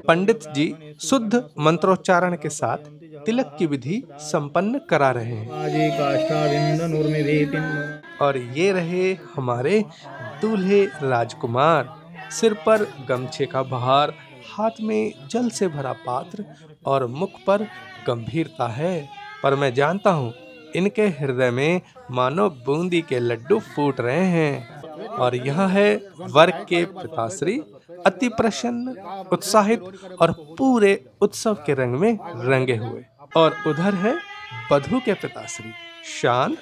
पंडित जी शुद्ध मंत्रोच्चारण के साथ तिलक की विधि संपन्न करा रहे हैं। और ये रहे हमारे दूल्हे राजकुमार। सिर पर गमछे का भार, हाथ में जल से भरा पात्र और मुख पर गंभीरता है, पर मैं जानता हूँ इनके हृदय में मानो बूंदी के लड्डू फूट रहे हैं। और यह है वर के पिताश्री, अति प्रसन्न, उत्साहित और पूरे उत्सव के रंग में रंगे हुए। और उधर है वधू के पिताश्री, शांत,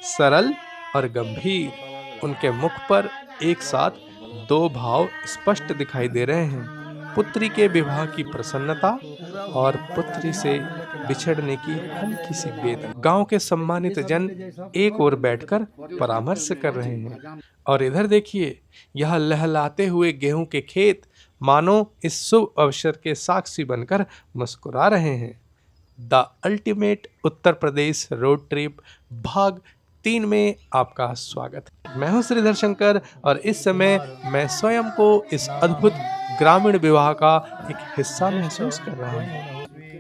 सरल और गंभीर। उनके मुख पर एक साथ दो भाव स्पष्ट दिखाई दे रहे हैं, पुत्री के विवाह की प्रसन्नता और पुत्री से बिछड़ने की हल्की सी बेदना। गांव के सम्मानित जन एक ओर बैठकर परामर्श कर रहे हैं और इधर देखिए, यह लहलाते हुए गेहूं के खेत मानो इस शुभ अवसर के साक्षी बनकर मुस्कुरा रहे हैं। The ultimate Uttar Pradesh road trip भाग 3 में आपका स्वागत है। मैं हूं श्रीधर शंकर और इस समय मैं स्वयं को इस अद्भुत ग्रामीण विवाह का एक हिस्सा महसूस कर रहा हूं।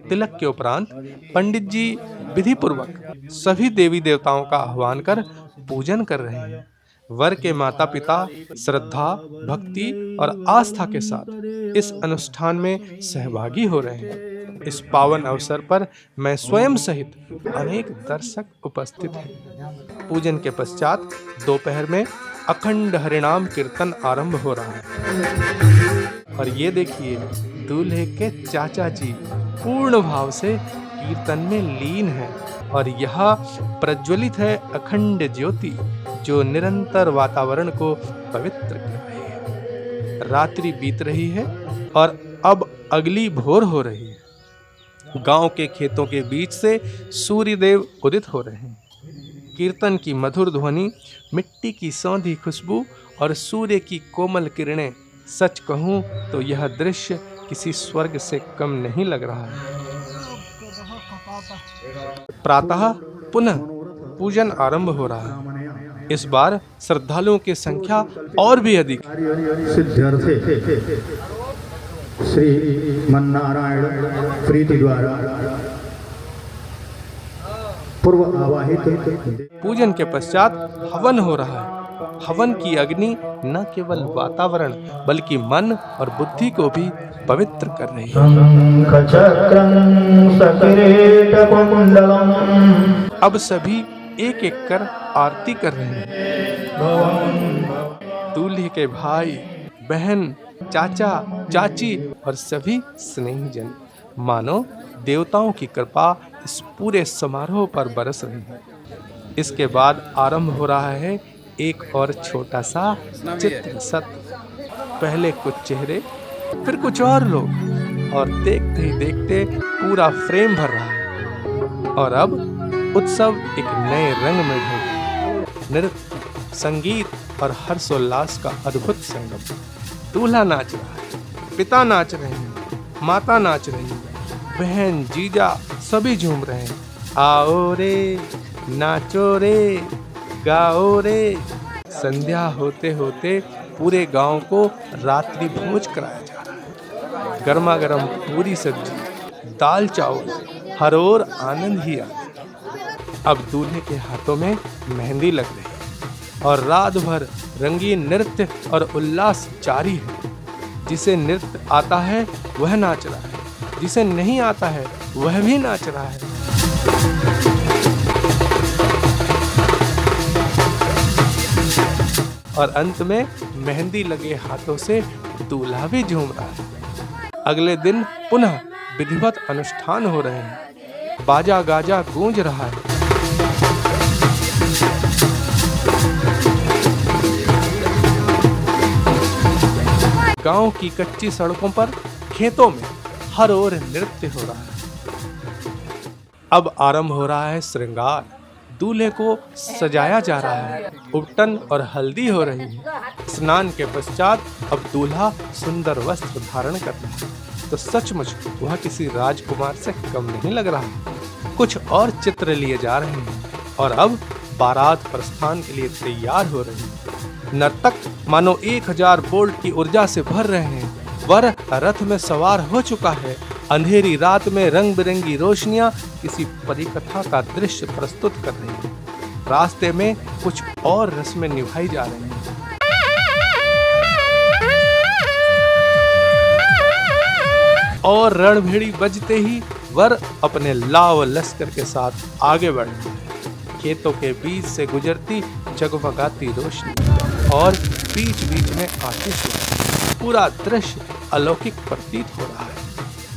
तिलक के उपरांत पंडित जी विधि पूर्वक सभी देवी देवताओं का आह्वान कर पूजन कर रहे हैं। वर के माता पिता श्रद्धा, भक्ति और आस्था के साथ इस अनुष्ठान में सहभागी हो रहे हैं। इस पावन अवसर पर मैं स्वयं सहित अनेक दर्शक उपस्थित हैं। पूजन के पश्चात दोपहर में अखंड हरिनाम कीर्तन आरंभ हो रहा है। और ये देखिए, दूल्हे के चाचा जी पूर्ण भाव से कीर्तन में लीन हैं और यह प्रज्वलित है अखंड ज्योति जो निरंतर वातावरण को पवित्र कर रही है। रात्रि बीत रही है और अब अगली भोर हो रही है। गांव के खेतों के बीच से सूर्यदेव उदित हो रहे हैं। कीर्तन की मधुर ध्वनि, मिट्टी की सौंधी खुशबू और सूर्य की कोमल किरणें, सच कहूं तो यह दृश्य किसी स्वर्ग से कम नहीं लग रहा है। प्रातः पुनः पूजन आरंभ हो रहा है। इस बार श्रद्धालुओं की संख्या और भी अधिक। सिद्ध्यर्थे श्री मन्नारायण प्रीति द्वारा पूर्व आवाहित पूजन के पश्चात हवन हो रहा है। हवन की अग्नि न केवल वातावरण बल्कि मन और बुद्धि को भी पवित्र कर रही है। अब सभी एक एक कर आरती कर रहे हैं। दूल्हे के भाई, बहन, चाचा, चाची और सभी स्नेहीजन, मानो देवताओं की कृपा इस पूरे समारोह पर बरस रही है। इसके बाद आरंभ हो रहा है एक और छोटा सा चित्र सत्र। पहले कुछ चेहरे, फिर कुछ और लोग, और देखते ही देखते पूरा फ्रेम भर रहा है। और अब उत्सव एक नए रंग में ढल। नृत्य, संगीत और हर्षोल्लास का अद्भुत संगम। दूल्हा नाच रहा है, पिता नाच रहे हैं, माता नाच रही है, बहन, जीजा सभी झूम रहे हैं। आओ रे, नाचो रे, गाओ रे। संध्या होते होते पूरे गांव को रात्रि भोज कराया जा रहा है। गर्मा गर्म पूरी सब्जी, दाल चावल, हर ओर आनंद ही आनंद। अब दूल्हे के हाथों में मेहंदी लग रही है और रात भर रंगीन नृत्य और उल्लास जारी है। जिसे नृत्य आता है वह नाच रहा है, जिसे नहीं आता है वह भी नाच रहा है। और अंत में मेहंदी लगे हाथों से दूल्हा भी झूम रहा है। अगले दिन पुनः विधिवत अनुष्ठान हो रहे हैं। बाजा गाजा गूंज रहा है। गांव की कच्ची सड़कों पर, खेतों में हर ओर नृत्य हो रहा है। अब आरंभ हो रहा है श्रृंगार। दूल्हे को सजाया जा रहा है। उपटन और हल्दी हो रही है। स्नान के पश्चात अब दूल्हा सुंदर वस्त्र धारण कर रहा है, तो सचमुच वह किसी राजकुमार से कम नहीं लग रहा। कुछ और चित्र लिए जा रहे हैं और अब बारात प्रस्थान के लिए तैयार हो रही है। नर्तक मानो 1000 वोल्ट की ऊर्जा से भर रहे हैं। वर रथ में सवार हो चुका है। अंधेरी रात में रंग बिरंगी रोशनियां किसी परिकथा का दृश्य प्रस्तुत कर रही हैं। रास्ते में कुछ और रस्में निभाई जा रही हैं। और रणभेड़ी बजते ही वर अपने लाव लश्कर के साथ आगे बढ़ते हैं। खेतों के बीच से गुजरती जगमगाती रोशनी और बीच बीच में आतिश, पूरा दृश्य अलौकिक प्रतीत हो रहा है।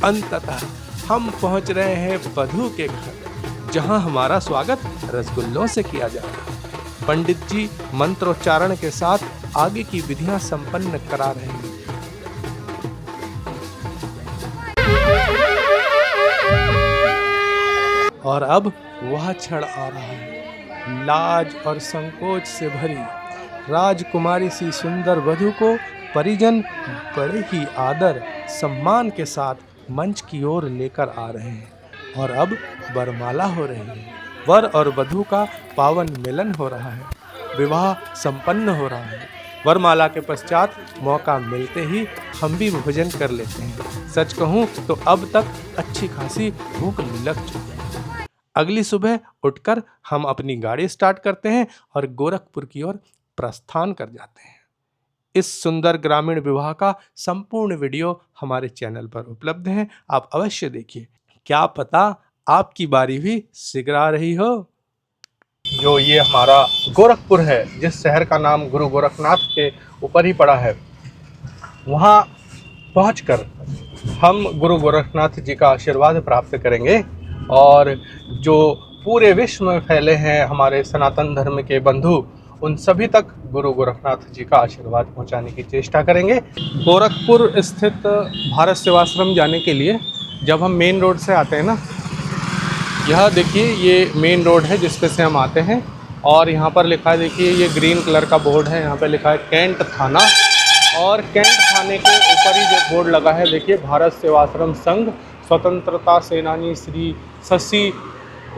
अंततः हम पहुंच रहे हैं वधू के घर, जहां हमारा स्वागत रसगुल्लों से किया जा रहा है। पंडित जी मंत्रोच्चारण के साथ आगे की विधियां संपन्न करा रहे हैं। और अब वह क्षण आ रहा है। लाज और संकोच से भरी राजकुमारी सी सुंदर वधू को परिजन बड़े ही आदर सम्मान के साथ मंच की ओर लेकर आ रहे हैं और अब वरमाला हो रही है। वर और वधू का पावन मिलन हो रहा है, विवाह संपन्न हो रहा है। वरमाला के पश्चात मौका मिलते ही हम भी भोजन कर लेते हैं। सच कहूँ तो अब तक अच्छी खासी भूख लग चुकी है। अगली सुबह उठकर हम अपनी गाड़ी स्टार्ट करते हैं और गोरखपुर की ओर प्रस्थान कर जाते हैं। इस सुंदर ग्रामीण विवाह का संपूर्ण वीडियो हमारे चैनल पर उपलब्ध है, आप अवश्य देखिए। क्या पता आपकी बारी भी शीघ्र आ रही हो। जो ये हमारा गोरखपुर है, जिस शहर का नाम गुरु गोरखनाथ के ऊपर ही पड़ा है, वहाँ पहुँचकर हम गुरु गोरखनाथ जी का आशीर्वाद प्राप्त करेंगे और जो पूरे विश्व में फैले हैं हमारे सनातन धर्म के बंधु, उन सभी तक गुरु गोरखनाथ जी का आशीर्वाद पहुंचाने की चेष्टा करेंगे। गोरखपुर स्थित भारत सेवाश्रम जाने के लिए जब हम मेन रोड से आते हैं ना, यह देखिए ये मेन रोड है जिस पे से हम आते हैं और यहाँ पर लिखा है, देखिए ये ग्रीन कलर का बोर्ड है, यहाँ पे लिखा है कैंट थाना। और कैंट थाने के ऊपर ही जो बोर्ड लगा है, देखिए भारत सेवाश्रम संघ स्वतंत्रता सेनानी श्री शशि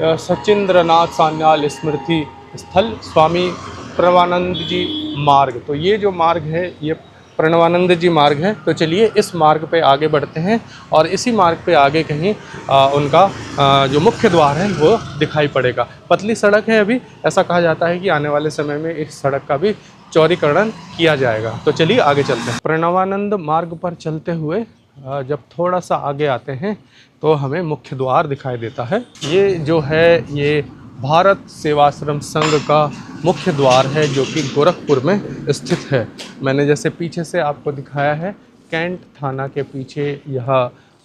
सचिंद्रनाथ सान्याल स्मृति स्थल स्वामी प्रणवानंद जी मार्ग। तो ये जो मार्ग है ये प्रणवानंद जी मार्ग है। तो चलिए इस मार्ग पे आगे बढ़ते हैं और इसी मार्ग पे आगे कहीं उनका जो मुख्य द्वार है वो दिखाई पड़ेगा। पतली सड़क है अभी, ऐसा कहा जाता है कि आने वाले समय में इस सड़क का भी चौड़ीकरण किया जाएगा। तो चलिए आगे चलते हैं। प्रणवानंद मार्ग पर चलते हुए जब थोड़ा सा आगे आते हैं तो हमें मुख्य द्वार दिखाई देता है। ये जो है ये भारत सेवाश्रम संघ का मुख्य द्वार है जो कि गोरखपुर में स्थित है। मैंने जैसे पीछे से आपको दिखाया है, कैंट थाना के पीछे यह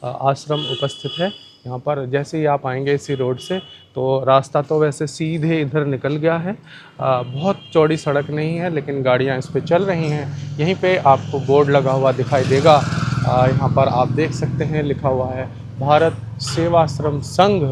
आश्रम उपस्थित है। यहाँ पर जैसे ही आप आएंगे इसी रोड से तो रास्ता तो वैसे सीधे इधर निकल गया है, बहुत चौड़ी सड़क नहीं है लेकिन गाड़ियाँ इस पे चल रही हैं। यहीं पे आपको बोर्ड लगा हुआ दिखाई देगा, यहाँ पर आप देख सकते हैं लिखा हुआ है भारत सेवाश्रम संघ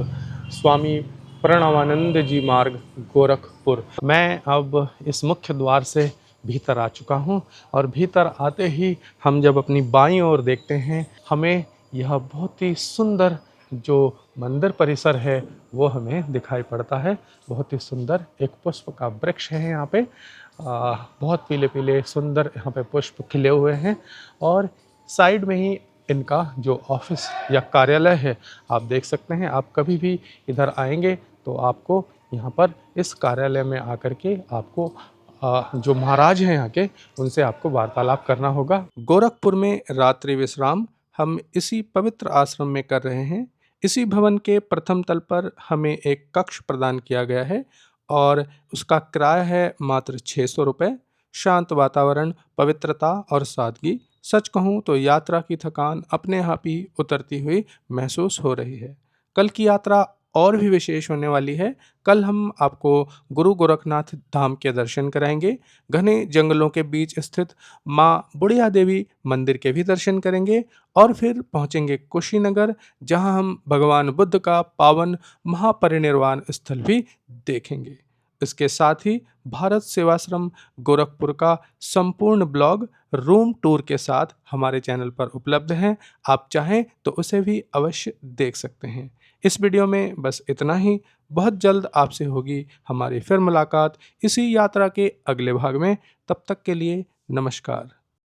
स्वामी प्रणवानंद जी मार्ग गोरखपुर। मैं अब इस मुख्य द्वार से भीतर आ चुका हूँ और भीतर आते ही हम जब अपनी बाईं ओर देखते हैं, हमें यह बहुत ही सुंदर जो मंदिर परिसर है वो हमें दिखाई पड़ता है। बहुत ही सुंदर एक पुष्प का वृक्ष है यहाँ पे, बहुत पीले पीले सुंदर यहाँ पे पुष्प खिले हुए हैं और साइड में ही इनका जो ऑफिस या कार्यालय है आप देख सकते हैं। आप कभी भी इधर आएंगे तो आपको यहाँ पर इस कार्यालय में आकर के आपको जो महाराज हैं यहाँ के, उनसे आपको वार्तालाप करना होगा। गोरखपुर में रात्रि विश्राम हम इसी पवित्र आश्रम में कर रहे हैं। इसी भवन के प्रथम तल पर हमें एक कक्ष प्रदान किया गया है और उसका किराया है मात्र 600 रुपये। शांत वातावरण, पवित्रता और सादगी। सच कहूँ तो यात्रा की थकान अपने आप ही उतरती हुई महसूस हो रही है। कल की यात्रा और भी विशेष होने वाली है। कल हम आपको गुरु गोरखनाथ धाम के दर्शन कराएंगे। घने जंगलों के बीच स्थित माँ बुढ़िया देवी मंदिर के भी दर्शन करेंगे और फिर पहुँचेंगे कुशीनगर, जहाँ हम भगवान बुद्ध का पावन महापरिनिर्वाण स्थल भी देखेंगे। इसके साथ ही भारत सेवाश्रम गोरखपुर का संपूर्ण ब्लॉग रूम टूर के साथ हमारे चैनल पर उपलब्ध है। आप चाहें तो उसे भी अवश्य देख सकते हैं। इस वीडियो में बस इतना ही। बहुत जल्द आपसे होगी हमारी फिर मुलाकात इसी यात्रा के अगले भाग में। तब तक के लिए नमस्कार।